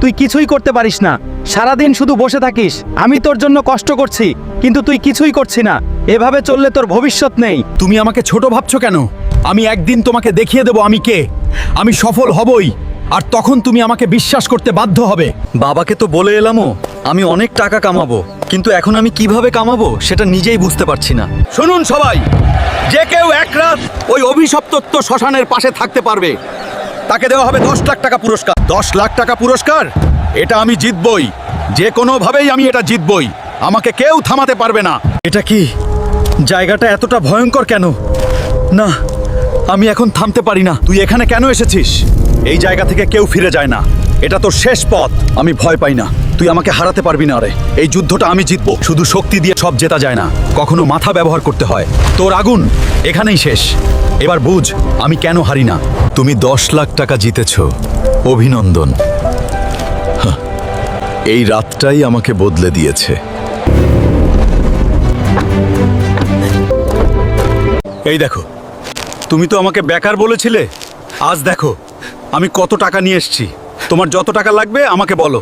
তুই কিছুই করতে পারিস না, সারাদিন শুধু বসে থাকিস। আমি তোর জন্য কষ্ট করছি, কিন্তু তুই কিছুই করছি না। এভাবে চললে তোর ভবিষ্যৎ নেই। তুমি আমাকে ছোট ভাবছো কেন? আমি একদিন তোমাকে দেখিয়ে দেব আমি কে। আমি সফল হবই, আর তখন তুমি আমাকে বিশ্বাস করতে বাধ্য হবে। বাবাকে তো বলে এলামও আমি অনেক টাকা কামাবো, কিন্তু এখন আমি কিভাবে কামাবো সেটা নিজেই বুঝতে পারছি না। শুনুন সবাই, যে কেউ এক রাত ওই অভিশপ্ত শ্মশানের পাশে থাকতে পারবে, তাকে দেওয়া হবে 10 লাখ টাকা পুরস্কার। 10 লাখ টাকা পুরস্কার, এটা আমি জিতবই। যে কোনোভাবেই আমি এটা জিতবই। আমাকে কেউ থামাতে পারবে না। এটা কি জায়গাটা এতটা ভয়ঙ্কর কেন? না, আমি এখন থামতে পারি না। তুই এখানে কেন এসেছিস? এই জায়গা থেকে কেউ ফিরে যায় না। এটা তোর শেষ পথ। আমি ভয় পাই না, তুই আমাকে হারাতে পারবি না রে। এই যুদ্ধটা আমি জিতবো। শুধু শক্তি দিয়ে সব জেতা যায় না, কখনো মাথা ব্যবহার করতে হয়। তোর আগুন এখানেই শেষ। এবার বুঝ আমি কেন হারি না। তুমি 10 লাখ টাকা জিতেছ, অভিনন্দন। হাহ, এই রাতটাই আমাকে বদলে দিয়েছে। এই দেখো, তুমি তো আমাকে বেকার বলেছিলে। আজ দেখো আমি কত টাকা নিয়ে এসেছি। তোমার যত টাকা লাগবে আমাকে বলো।